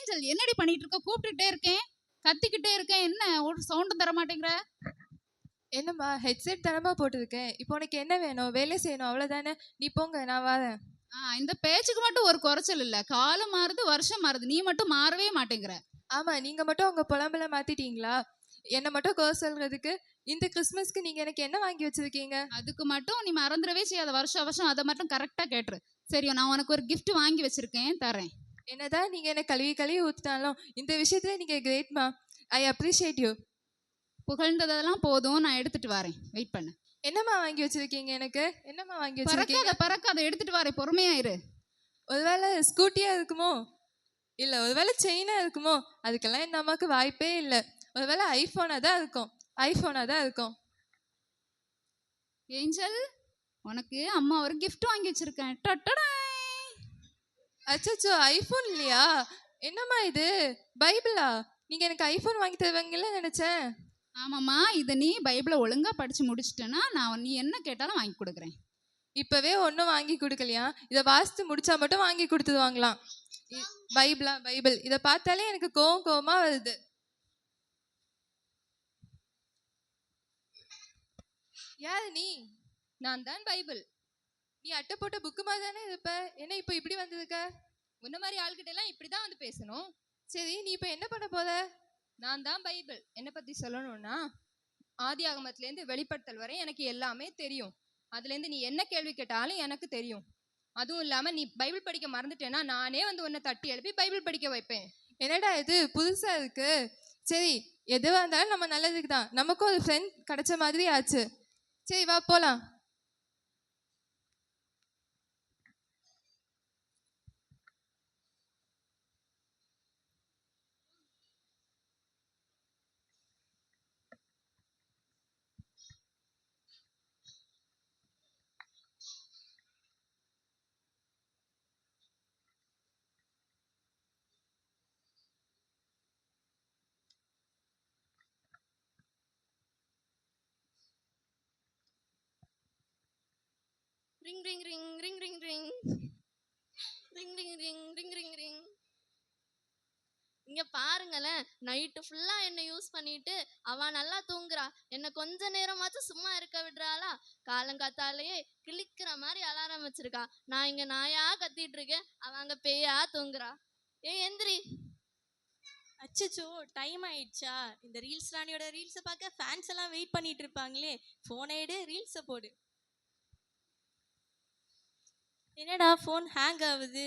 Angel என்னடி பண்ணிட்டு இருக்க? கூப்பிட்டுட்டே இருக்கேன், கத்திக்கிட்டே இருக்கேன், என்ன ஒரு சவுண்டும் தர மாட்டேங்கிற? என்னம்மா ஹெட்செட் தானம்மா போட்டிருக்கேன். இப்போ உனக்கு என்ன வேணும்? வேலை செய்யணும் அவ்வளோதானே. நீ போங்க, நான் வரேன். இந்த பேச்சுக்கு மட்டும் ஒரு குறைச்சல் இல்ல. காலம் மாறுது, வருஷம் மாறுது, நீ மட்டும் மாறவே மாட்டேங்கிற. ஆமா, நீங்க மட்டும் உங்க புலம்பல மாத்திட்டீங்களா? என்ன மட்டும் குறை சொல்றதுக்கு. இந்த கிறிஸ்மஸ்க்கு நீங்க எனக்கு என்ன வாங்கி வச்சிருக்கீங்க? அதுக்கு மட்டும் நீ மறந்துடவே செய்யாத. வருஷம் வருஷம் அதை மட்டும் கரெக்டா கேட்டுரு. சரி, நான் உனக்கு ஒரு gift வாங்கி வச்சிருக்கேன், தரேன். என்னதான் நீங்க என்ன கழுவி கழுவி ஊத்தினாலும் இந்த விஷயத்துல நீங்க கிரேட்மா. I appreciate you. புகழ்ந்ததெல்லாம் போதும், நான் எடுத்துட்டு வரேன், வெயிட் பண்ணு. என்னம்மா வாங்கி வச்சிருக்கீங்க எனக்கு? என்னம்மா வாங்கி வச்சிருக்கீங்க? பறக்காத பறக்காத, எடுத்துட்டு வரேன், பொறுமையா இரு. ஒருவேளை ஸ்கூட்டியா இருக்குமோ? இல்ல ஒருவேளை செயினா இருக்குமோ? அதுக்கெல்லாம் இந்த அம்மாவுக்கு வாய்ப்பே இல்லை. ஒருவேளை ஐபோனா தான் இருக்கும். ஐபோனா தான் இருக்கும். ஏஞ்சல், உனக்கு அம்மா ஒரு gift வாங்கி வச்சிருக்கேன். அச்சோ, ஐபோன் இல்லையா? என்னம்மா இது, பைபிளா? நீங்க எனக்கு ஐபோன் வாங்கி தருவாங்கல்ல நினைச்சேன். ஆமாம்மா, இதை நீ பைபிளை ஒழுங்கா படிச்சு முடிச்சிட்டேன்னா நான் நீ என்ன கேட்டாலும் வாங்கி கொடுக்குறேன். இப்பவே ஒன்றும் வாங்கி கொடுக்கலையா? இதை வாசித்து முடிச்சா மட்டும் வாங்கி கொடுத்துருவாங்களாம். பைபிளா? பைபிள் இதை பார்த்தாலே எனக்கு கோவமா வருது. யாரு நீ? நான் தான் பைபிள். நீ அட்டை போட்ட புக்கு மாதிரி தானே இருப்ப, என்ன இப்போ இப்படி வந்திருக்க? உன்ன மாதிரி ஆள்கிட்ட எல்லாம் இப்படிதான் வந்து பேசணும். சரி, நீ இப்போ என்ன பண்ண போற? நான் தான் பைபிள். என்னை பத்தி சொல்லணும்னா, ஆதி ஆகமத்திலேருந்து வெளிப்படுத்தல் வரை எனக்கு எல்லாமே தெரியும். அதுலேருந்து நீ என்ன கேள்வி கேட்டாலும் எனக்கு தெரியும். அதுவும் இல்லாம நீ பைபிள் படிக்க மறந்துட்டேன்னா நானே வந்து உன்னை தட்டி எழுப்பி பைபிள் படிக்க வைப்பேன். என்னடா இது புதுசா இருக்கு. சரி, எதுவாக இருந்தாலும் நம்ம நல்லதுக்கு தான். நமக்கும் ஒரு ஃப்ரெண்ட் கிடைச்ச மாதிரி ஆச்சு. சரி, வா போலாம். Ring ring ring ring ring ring ring ring ring ring ring ring. இங்க பாருங்களேன், நைட்டு ஃபுல்லா என்ன யூஸ் பண்ணிட்டு அவ நல்லா தூங்குறா. என்ன கொஞ்ச நேரமாச்சும் சும்மா இருக்க விடுறாளா? காலங்காத்தாலேயே கிளிக்கிற மாதிரி அலாரம் வச்சிருக்கா. நான் இங்க நாயா கத்திட்டு இருக்கேன், அவ அங்க பேயா தூங்குறா. எந்திரி. அச்சச்சோ, டைம் ஆயிடுச்சா? இந்த ரீல்ஸ் ராணியோட ரீல்ஸை பார்க்க ஃபேன்ஸ் எல்லாம் வெயிட் பண்ணிட்டு இருப்பாங்களே. ஃபோனை எடு, ரீல்ஸை போடு. என்னடா ஃபோன் ஹேங் ஆகுது?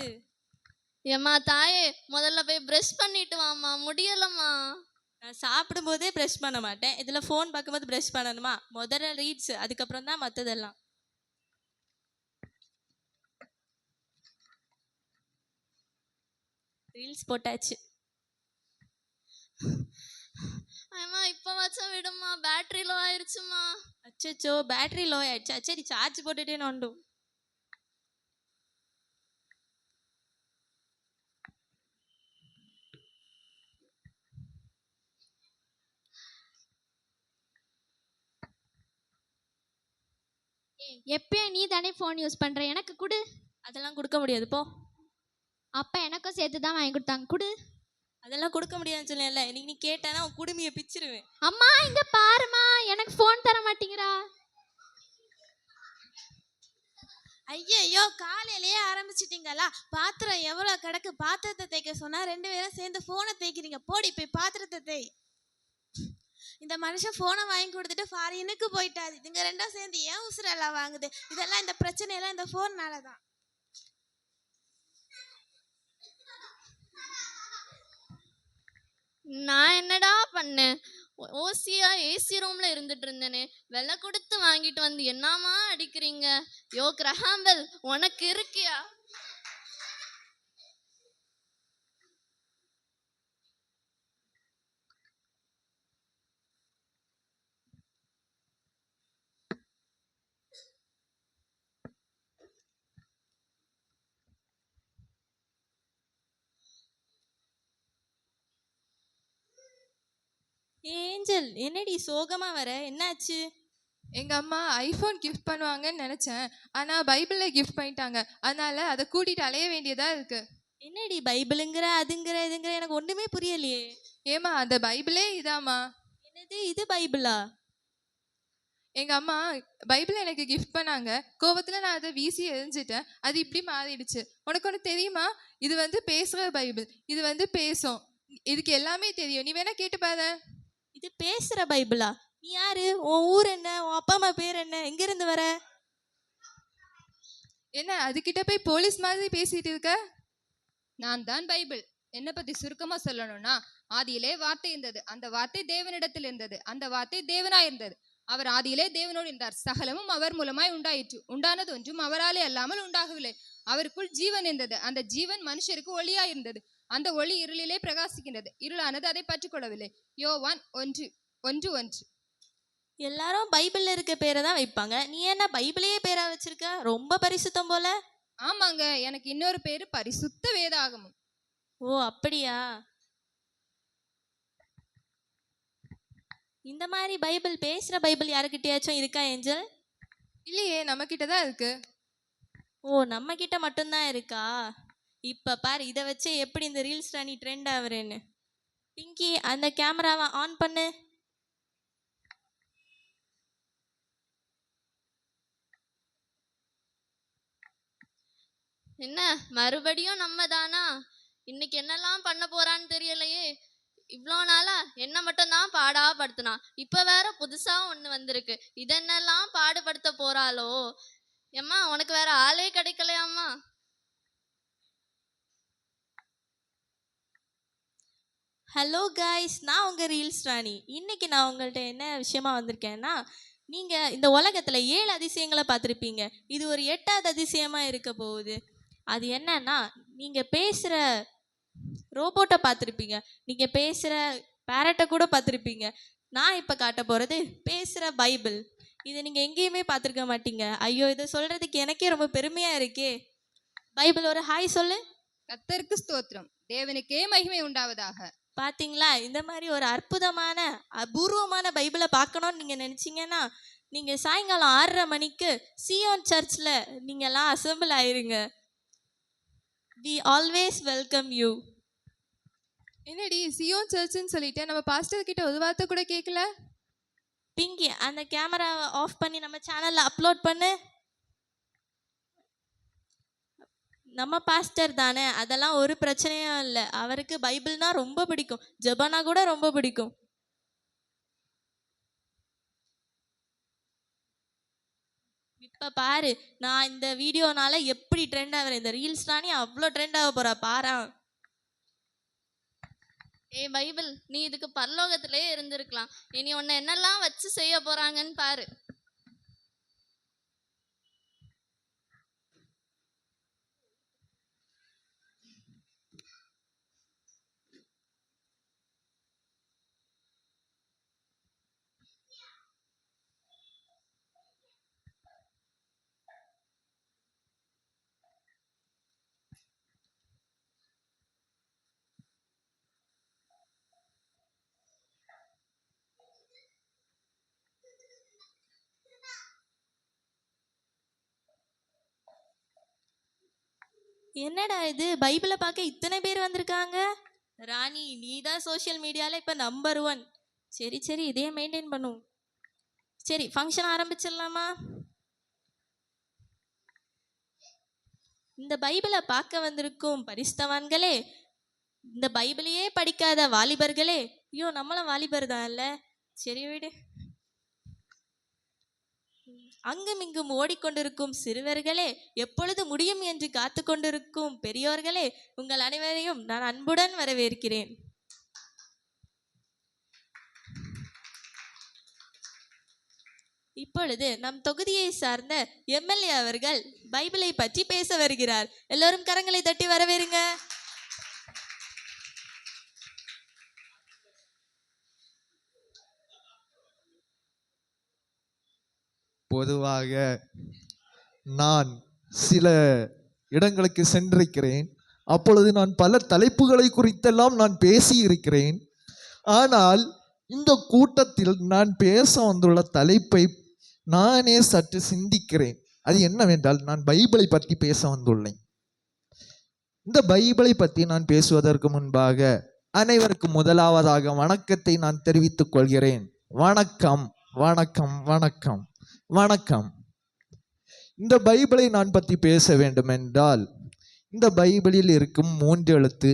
ஏம்மா தாயே, முதல்ல போய் ப்ரஷ் பண்ணிட்டு வாம்மா, முடியலம்மா. நான் சாப்பிடும் போதே ப்ரஷ் பண்ண மாட்டேன், இதில் ஃபோன் பார்க்கும்போது ப்ரஷ் பண்ணணுமா? முதல்ல ரீல்ஸ், அதுக்கப்புறம் தான் மற்றதெல்லாம். ரீல்ஸ் போட்டாச்சு. அம்மா இப்போ வச்சா விடுமா, பேட்டரி லோ ஆயிடுச்சுமா. அச்சச்சோ, பேட்டரி லோ ஆயிடுச்சா? சரி, சார்ஜ் போட்டுட்டே நோண்டும். எப்பயும் நீ தானே ஃபோன் யூஸ் பண்ற, எனக்கு கொடு. அதெல்லாம் கொடுக்க முடியாது, போ. அப்பா எனக்கும் சேர்த்து தான் வாங்கி கொடுத்தாங்க, கொடு. அதெல்லாம் கொடுக்க முடியாதுன்னு சொல்லல. இன்னைக்கு நீ கேட்டானா உன் குடுமையை பிச்சிருவேன். அம்மா இங்க பாருமா, எனக்கு ஃபோன் தர மாட்டேங்கிறா. ஐயோ, காலையிலேயே ஆரம்பிச்சிட்டீங்களா? பாத்திரம் எவ்வளோ கிடக்கு, பாத்திரத்தை தேய்க்க சொன்னா 2 பேரும் சேர்ந்து ஃபோனை தேய்க்கிறீங்க. போடி போய் பாத்திரத்தை தேய். இந்த மனுஷன் ஃபோனை வாங்கி கொடுத்துட்டு ஃபாரினுக்கு போயிட்டாரு. இதுங்க 2 சேர்ந்து ஏன் உசுரெல்லாம் வாங்குது? இதெல்லாம் இந்த பிரச்சனையெல்லாம் இந்த ஃபோன்னால தான். நான் என்னடா பண்ணேன்? ஓசியா ஏசி ரூம்ல இருந்துட்டு இருந்தேனே, விலை கொடுத்து வாங்கிட்டு வந்து என்னமா அடிக்கிறீங்க? யோ கிரஹாம்பல், உனக்கு இருக்கியா? ஏஞ்சல், என்னடி சோகமா வர? என்னாச்சு? எங்க அம்மா ஐபோன் கிஃப்ட் பண்ணுவாங்கன்னு நினைச்சேன், ஆனா பைபிளை கிஃப்ட் பண்ணிட்டாங்க. அதனால அதை கூட்டிட்டு அலைய வேண்டியதா இருக்கு. என்னடி பைபிளுங்கிற அதுங்கிற இதுங்கிற எனக்கு ஒன்றுமே புரியலையே. ஏமா அந்த பைபிளே இதாம்மா. என்னது இது பைபிளா? எங்க அம்மா பைபிளை எனக்கு கிஃப்ட் பண்ணாங்க. கோபத்துல நான் அதை வீசி எரிஞ்சிட்டேன். அது இப்படி மாறிடுச்சு. உனக்கு ஒன்று தெரியுமா? இது வந்து பேசுகிற பைபிள். இது வந்து பேசும். இதுக்கு எல்லாமே தெரியும். நீ வேணா கேட்டு பாரு. இது பேசுகிற பைபிளா? நீ யாரு? உன் ஊர் என்ன? உன் அப்பா அம்மா பேர் என்ன? எங்கேருந்து வர? என்ன அதுகிட்ட போய் போலீஸ் மாதிரி பேசிட்டு இருக்க? நான் தான் பைபிள். என்னை பத்தி சுருக்கமா சொல்லணும்னா, ஆதியிலே வார்த்தை இருந்தது, அந்த வார்த்தை தேவனிடத்தில் இருந்தது, அந்த வார்த்தை தேவனாய் இருந்தது, அவர் ஆதியிலே தேவனோடு இருந்தார், சகலமும் அவர் மூலமாய் உண்டாயிற்று, உண்டானது ஒன்றும் அவராலே அல்லாமல் உண்டாகவில்லை, அவருக்குள் ஜீவன் இருந்தது, அந்த ஜீவன் மனுஷருக்கு ஒளியாய் இருந்தது, அந்த ஒளி இருளிலே பிரகாசிக்கின்றது, இருளானது அதை பற்றிக்கொள்ளவில்லை. யோவான் 1:1. எல்லாரும் பைபிளில் இருக்க பேரை தான் வைப்பாங்க. நீ என்ன பைபிளையே பேரா வச்சிருக்க? ரொம்ப பரிசுத்தம் போல. ஆமாங்க, எனக்கு இன்னொரு பேரு பரிசுத்த வேதாகமம். ஓ அப்படியா? இந்த மாதிரி பைபிள் பேசுகிற பைபிள் யாருக்கிட்டயாச்சும் இருக்கா ஏஞ்சல்? இல்லையே, நம்ம கிட்ட தான் இருக்கு. ஓ நம்ம கிட்ட மட்டும்தான் இருக்கா? இப்போ பாரு, இதை வச்சு எப்படி இந்த ரீல்ஸ் ராணி ட்ரெண்ட் ஆகுறேன்னு. பிங்கி அந்த கேமராவை ஆன் பண்ணு. என்ன மறுபடியும் நம்ம தானா? இன்னைக்கு என்னெல்லாம் பண்ண போறான்னு தெரியலையே. இவ்வளோ நாளா என்ன மட்டும்தான் பாடாப்படுத்தினா, இப்போ வேற புதுசா ஒன்று வந்திருக்கு. இதென்னெல்லாம் பாடுபடுத்த போறாளோ? ஏம்மா உனக்கு வேற ஆளே கிடைக்கலையாம்மா? ஹலோ காய்ஸ், நான் உங்கள் ரீல்ஸ் ராணி. இன்னைக்கு நான் உங்கள்கிட்ட என்ன விஷயமா வந்திருக்கேன்னா, நீங்கள் இந்த உலகத்தில் 7 அதிசயங்களை பார்த்துருப்பீங்க. இது ஒரு 8வது அதிசயமாக இருக்க போகுது. அது என்னன்னா, நீங்கள் பேசுகிற ரோபோட்டை பார்த்துருப்பீங்க, நீங்கள் பேசுகிற பேரட்டை கூட பார்த்துருப்பீங்க. நான் இப்போ காட்ட போகிறது பேசுகிற பைபிள். இதை நீங்கள் எங்கேயுமே பார்த்துருக்க மாட்டீங்க. ஐயோ, இதை சொல்கிறதுக்கு எனக்கே ரொம்ப பெருமையாக இருக்கே. பைபிள் ஒரு ஹாய் சொல்லு. கர்த்தருக்கு ஸ்தோத்திரம், தேவனுக்கே மகிமை உண்டாவதாக. பார்த்தீங்களா? இந்த மாதிரி ஒரு அற்புதமான அபூர்வமான பைபிளை பார்க்கணுன்னு நீங்கள் நினச்சிங்கன்னா, நீங்கள் சாயங்காலம் 6:30 மணிக்கு சியோன் சர்ச்சில் நீங்கள்லாம் அசம்பிள் ஆயிருங்க. We always welcome you. என்னடி சியோன் சர்ச்சுன்னு சொல்லிட்டு நம்ம பாஸ்டர் கிட்ட ஒரு வார்த்தை கூட கேட்கல? பிங்கி அந்த கேமராவை ஆஃப் பண்ணி நம்ம சேனலில் அப்லோட் பண்ணு. நம்ம பாஸ்டர் தானே, அதெல்லாம் ஒரு பிரச்சனையும் இல்லை. அவருக்கு பைபிள்னா ரொம்ப பிடிக்கும், ஜெபனா கூட ரொம்ப பிடிக்கும். இப்போ பாரு, நான் இந்த வீடியோனால எப்படி ட்ரெண்ட் ஆகிறேன். இந்த ரீல்ஸ் தானே அவ்வளோ ட்ரெண்ட் ஆக போகிறா பாரா. ஏ பைபிள், நீ இதுக்கு பரலோகத்திலே இருந்திருக்கலாம். இனி உன்னை என்னெல்லாம் வச்சு செய்ய போறாங்கன்னு பாரு. என்னடா இது, பைபிளை பார்க்க இத்தனை பேர் வந்திருக்காங்க. ராணி, நீ தான் சோஷியல் மீடியாவில் இப்போ நம்பர் 1. சரி சரி, இதே மெயின்டைன் பண்ணும். சரி, ஃபங்க்ஷன் ஆரம்பிச்சிடலாமா? இந்த பைபிளை பார்க்க வந்திருக்கும் பரிசுத்தவான்களே, இந்த பைபிளையே படிக்காத வாலிபர்களே, ஐயோ நம்மளும் வாலிபர் தான் இல்லை, சரி விடு. அங்கும் இங்கும் ஓடிக்கொண்டிருக்கும் சிறுவர்களே, எப்பொழுது முடியும் என்று காத்து கொண்டிருக்கும் பெரியோர்களே, உங்கள் அனைவரையும் நான் அன்புடன் வரவேற்கிறேன். இப்பொழுது நம் தொகுதியை சார்ந்த எம்எல்ஏ அவர்கள் பைபிளை பற்றி பேச வருகிறார். எல்லோரும் கரங்களை தட்டி வரவேறுங்க. பொதுவாக நான் சில இடங்களுக்கு சென்றிருக்கிறேன். அப்பொழுது நான் பல தலைப்புகளை குறித்தெல்லாம் நான் பேசியிருக்கிறேன். ஆனால் இந்த கூட்டத்தில் நான் பேச வந்துள்ள தலைப்பை நானே சற்று சிந்திக்கிறேன். அது என்னவென்றால், நான் பைபிளை பற்றி பேச வந்துள்ளேன். இந்த பைபிளை பற்றி நான் பேசுவதற்கு முன்பாக அனைவருக்கும் முதலாவதாக வணக்கத்தை நான் தெரிவித்துக் கொள்கிறேன். வணக்கம், வணக்கம், வணக்கம், வணக்கம். இந்த பைபிளை நான் பற்றி பேச வேண்டும் என்றால், இந்த பைபிளில் இருக்கும் 3 எழுத்து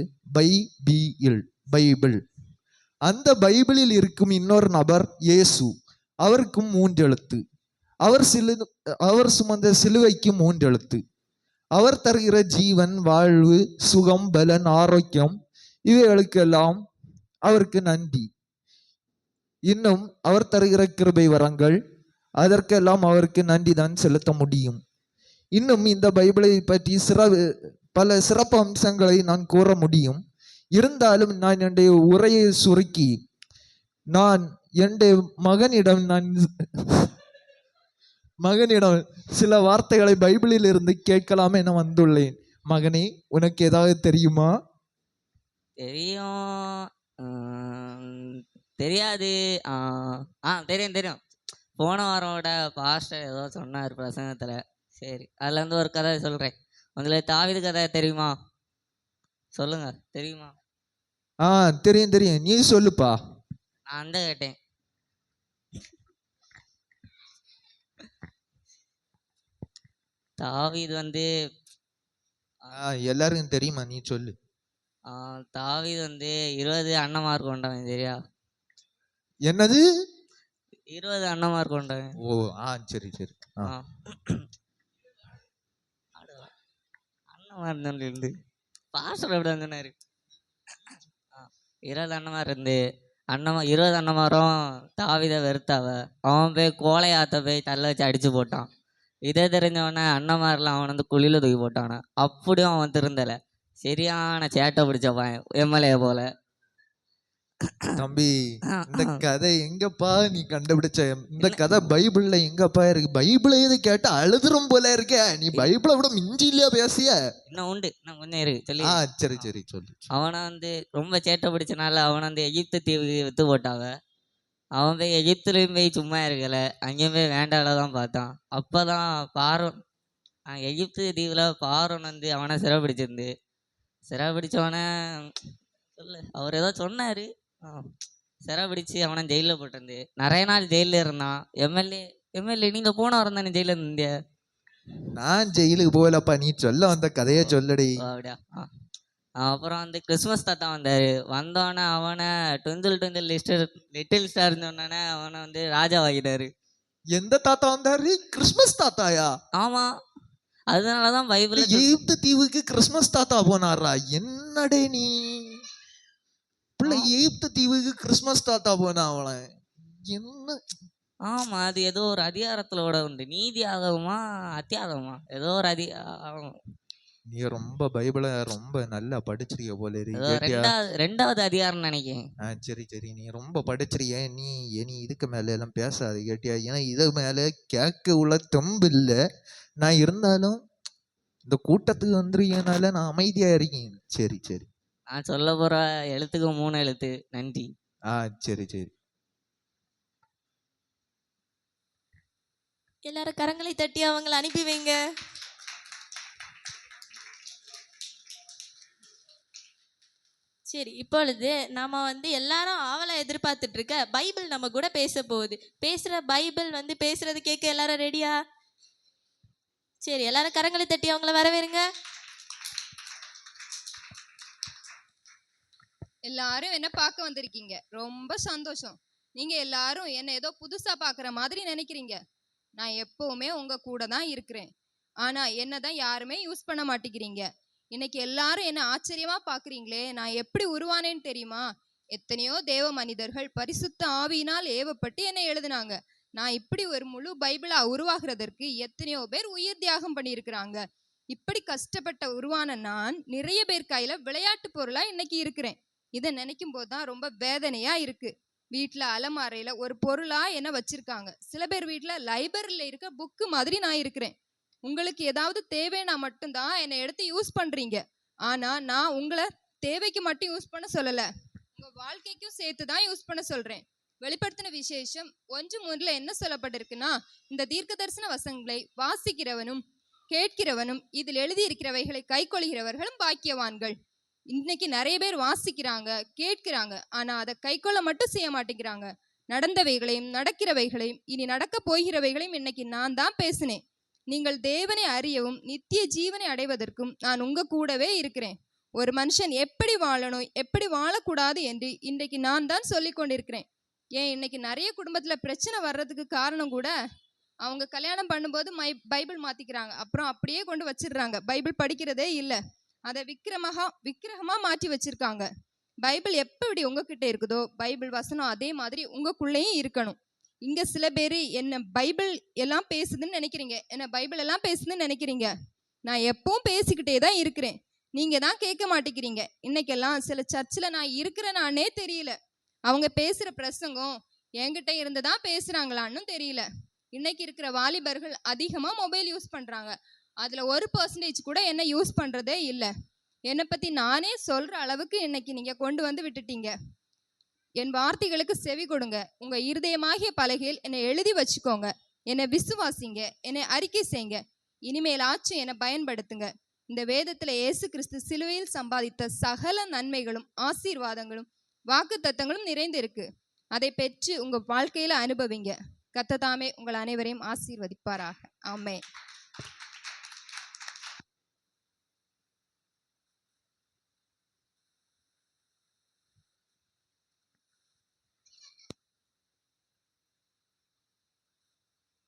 பைபிள். அந்த பைபிளில் இருக்கும் இன்னொரு நபர் இயேசு, அவருக்கும் 3 எழுத்து. அவர் சுமந்த சிலுவைக்கு 3 எழுத்து. அவர் தருகிற ஜீவன், வாழ்வு, சுகம், பலன், ஆரோக்கியம், இவைகளுக்கெல்லாம் அவருக்கு நன்றி. இன்னும் அவர் தருகிற கிருபை வரங்கள், அதற்கெல்லாம் அவருக்கு நன்றி தான் செலுத்த முடியும். இன்னும் இந்த பைபிளை பற்றி பல சிறப்பு அம்சங்களை நான் கூற முடியும். இருந்தாலும் நான் என்னுடைய உரையை சுருக்கி நான் என்னுடைய மகனிடம் சில வார்த்தைகளை பைபிளில் இருந்து கேட்கலாம் என வந்துள்ளேன். மகனே, உனக்கு ஏதாவது தெரியுமா? தெரியும். தெரியாது. தெரியும். போன வாரோட பாஸ்டர் ஏதோ சொன்னார் பிரசங்கத்தில். சரி, அதுல இருந்து ஒரு கதை சொல்கிறேன். உங்களுக்கு தாவீது கதை தெரியுமா? சொல்லுங்க, தெரியுமா? தெரியும். நீ சொல்லுப்பா. நான் அந்த கேட்டேன். தாவீது வந்து எல்லாருக்கும் தெரியுமா? நீ சொல்லு. தாவீது வந்து 20 அண்ணன்மார் கொண்டவன். சரியா? என்னது? 20 அண்ணன்மார் கொண்டவன். ஓ, சரி. அண்ணன்மார் இருந்து பாஸ்டர் எப்படி சொன்னாரு. 20 அண்ணன்மார் இருந்து 20 அண்ணன்மாரும் தாவீதை வெறுத்தாவ. அவன் போய் கோலையாத்த போய் தள்ள வச்சு அடிச்சு போட்டான். இதை தெரிஞ்சவன அண்ணன்மாரில் அவன் வந்து குழியில தூக்கி போட்டான. அப்படியும் அவன் திருந்தலை. சரியான சேட்டை பிடிச்சப்பான், எம்எல்ஏ போல. தம்பி, இந்த கதை எங்கப்பா நீ கண்டுபிடிச்ச? இந்த கதை பைபிள்ல எங்கப்பா இருக்கு? பைபிளை இது கேட்டா அழுதுரும் போல இருக்க. நீ பைபிளை விட மிஞ்சி இல்லையா பேசிய? இன்னும் உண்டு, இன்னும் கொஞ்சம் இருக்கு. சொல்லி சரி சொல்லு. அவனை வந்து ரொம்ப சேட்டை பிடிச்சனால அவனை வந்து எகிப்து தீவுக்கு வித்து போட்டாவ. அவன் போய் எகிப்துலையும் போய் சும்மா இருக்கல, அங்கேயும் போய் வேண்டாலதான் பார்த்தான். அப்பதான் பார்வோன், எகிப்து தீவுல பார்வோன் வந்து அவனை சிறைபிடிச்சவன சொல்லு, அவர் ஏதோ சொன்னாரு. சிறைபிடிச்சு அவனை ஜெயிலில் போட்டிருந்து நிறைய நாள் ஜெயிலில் இருந்தான். எம்எல்ஏ நீங்க போன வாரம் தானே ஜெயிலில் இருந்தீங்க? நான் ஜெயிலுக்கு போகலப்பா, நீ சொல்ல வந்த கதையை சொல்லடி. அப்படியா? அப்புறம் வந்து கிறிஸ்மஸ் தாத்தா வந்தாரு. வந்தோடனே அவனை ட்விங்கிள் லிட்டில் ஸ்டார் சொன்னோன்னே அவனை வந்து ராஜாவாகிட்டாரு. எந்த தாத்தா வந்தாரு? கிறிஸ்மஸ் தாத்தாயா? ஆமா, அதனாலதான் பைபிள் எகிப்து தீவுக்கு கிறிஸ்மஸ் தாத்தா போனாரா? என்னடே நீ பிள்ளை, எகிப்து தீவுக்கு கிறிஸ்மஸ் தாத்தா போனா அவளை என்ன? ஆமா, அது ஏதோ ஒரு அதிகாரத்துல உண்டு. நீதி ஆகமா அத்தியாகமா ஏதோ ஒரு அதிகாரம். நீ ரொம்ப பைபிளை ரொம்ப நல்லா படிச்சிருக்க போல ரெண்டாவது அதிகாரம் நினைக்கிறேன். சரி, நீ ரொம்ப படிச்சிருக்க. நீ இதுக்கு மேல எல்லாம் பேசாது கேட்டியா? ஏன்னா இது மேல கேட்க உள்ள தெம்பு இல்லை. நான் இருந்தாலும் இந்த கூட்டத்துக்கு வந்துருக்கனால நான் அமைதியா இருக்கேன். சரி. நான் சொல்ல போற எழுத்துக்கு 3 எழுத்து. நன்றி. சரி. எல்லாரும் கரங்களை தட்டி அவங்களை அனுப்பி வைங்க. சரி, இப்பொழுது நாம வந்து எல்லாரும் ஆவலை எதிர்பார்த்துட்டு இருக்க பைபிள் நம்ம கூட பேச போகுது. பேசுற பைபிள் வந்து பேசுறது கேட்க எல்லாரும் ரெடியா? சரி, எல்லாரும் கரங்களை தட்டி அவங்கள வரவேறுங்க. எல்லாரும் என்ன பார்க்க வந்திருக்கீங்க, ரொம்ப சந்தோஷம். நீங்க எல்லாரும் என்ன ஏதோ புதுசா பார்க்குற மாதிரி நினைக்கிறீங்க. நான் எப்பவுமே உங்க கூட தான் இருக்கிறேன். ஆனா என்னதான் யாருமே யூஸ் பண்ண மாட்டேங்கிறீங்க. இன்னைக்கு எல்லாரும் என்ன ஆச்சரியமா பாக்குறீங்களே, நான் எப்படி உருவானேன்னு தெரியுமா? எத்தனையோ தேவ மனிதர்கள் பரிசுத்த ஆவியினால் ஏவப்பட்டு என்னை எழுதினாங்க. நான் இப்படி ஒரு முழு பைபிளா உருவாகிறதற்கு எத்தனையோ பேர் உயிர் தியாகம் பண்ணியிருக்கிறாங்க. இப்படி கஷ்டப்பட்ட உருவான நான் நிறைய பேர் கையில விளையாட்டு பொருளா இன்னைக்கு இருக்கிறேன். இதை நினைக்கும் போதுதான் ரொம்ப வேதனையா இருக்கு. வீட்டுல அலமாரையில ஒரு பொருளா என்ன வச்சிருக்காங்க. சில பேர் வீட்டுல லைப்ரரியில இருக்க புக்கு மாதிரி நான் இருக்கிறேன். உங்களுக்கு ஏதாவது தேவைன்னா மட்டும்தான் என்னை எடுத்து யூஸ் பண்றீங்க. ஆனா நான் உங்களை தேவைக்கு மட்டும் யூஸ் பண்ண சொல்லல, உங்க வாழ்க்கைக்கும் சேர்த்து தான் யூஸ் பண்ண சொல்றேன். வெளிப்படுத்தின விசேஷம் 1:3 என்ன சொல்லப்பட்டிருக்குன்னா, இந்த தீர்க்க தரிசன வசனங்களை வாசிக்கிறவனும் கேட்கிறவனும் இதில் எழுதியிருக்கிறவைகளை கைக்கொள்கிறவர்களும் பாக்கியவான்கள். இன்னைக்கு நிறைய பேர் வாசிக்கிறாங்க, கேட்கிறாங்க, ஆனா அதை கைக்கொள்ள மட்டும் செய்ய மாட்டேங்கிறாங்க. நடந்தவைகளையும் நடக்கிறவைகளையும் இனி நடக்க போகிறவைகளையும் இன்னைக்கு நான் தான் பேசினேன். நீங்கள் தேவனை அறியவும் நித்திய ஜீவனை அடைவதற்கும் நான் உங்க கூடவே இருக்கிறேன். ஒரு மனுஷன் எப்படி வாழணும், எப்படி வாழக்கூடாது என்று இன்றைக்கு நான் தான் சொல்லி கொண்டிருக்கிறேன். ஏன் இன்னைக்கு நிறைய குடும்பத்துல பிரச்சனை வர்றதுக்கு காரணம் கூட அவங்க கல்யாணம் பண்ணும்போது பைபிள் மாத்திக்கிறாங்க, அப்புறம் அப்படியே கொண்டு வச்சிடுறாங்க. பைபிள் படிக்கிறதே இல்லை, அதை விக்கிரகமா மாற்றி வச்சிருக்காங்க. பைபிள் எப்படி உங்ககிட்ட இருக்குதோ பைபிள் வசனம் அதே மாதிரி உங்களுக்குள்ளேயும் இருக்கணும். இங்க சில பேர் என்ன பைபிள் எல்லாம் பேசுதுன்னு நினைக்கிறீங்க, என்ன பைபிள் எல்லாம் பேசுதுன்னு நினைக்கிறீங்க. நான் எப்பவும் பேசிக்கிட்டே தான் இருக்கிறேன், நீங்க தான் கேட்க மாட்டேங்கிறீங்க. இன்னைக்கெல்லாம் சில சர்ச்சில் நான் இருக்கிறேனானே தெரியல. அவங்க பேசுற பிரசங்கம் என்கிட்ட இருந்து தான் பேசுறாங்களான்னு தெரியல. இன்னைக்கு இருக்கிற வாலிபர்கள் அதிகமா மொபைல் யூஸ் பண்றாங்க. அதுல 1% கூட என்ன யூஸ் பண்றதே இல்லை. என்னை பத்தி நானே சொல்ற அளவுக்கு இன்னைக்கு நீங்க கொண்டு வந்து விட்டுட்டீங்க. என் வார்த்தைகளுக்கு செவி கொடுங்க. உங்க இருதயமாகிய பலகையில் என்னை எழுதி வச்சுக்கோங்க. என்னை விசுவாசிங்க, என்னை அறிக்கை செய்யுங்க. இனிமேலாச்சும் என்னை பயன்படுத்துங்க. இந்த வேதத்துல இயேசு கிறிஸ்து சிலுவையில் சம்பாதித்த சகல நன்மைகளும் ஆசீர்வாதங்களும் வாக்குத்தத்தங்களும் நிறைந்திருக்கு. அதை பெற்று உங்க வாழ்க்கையில அனுபவிங்க. கர்த்தர் தாமே உங்கள் அனைவரையும் ஆசீர்வதிப்பாராக. ஆமென்.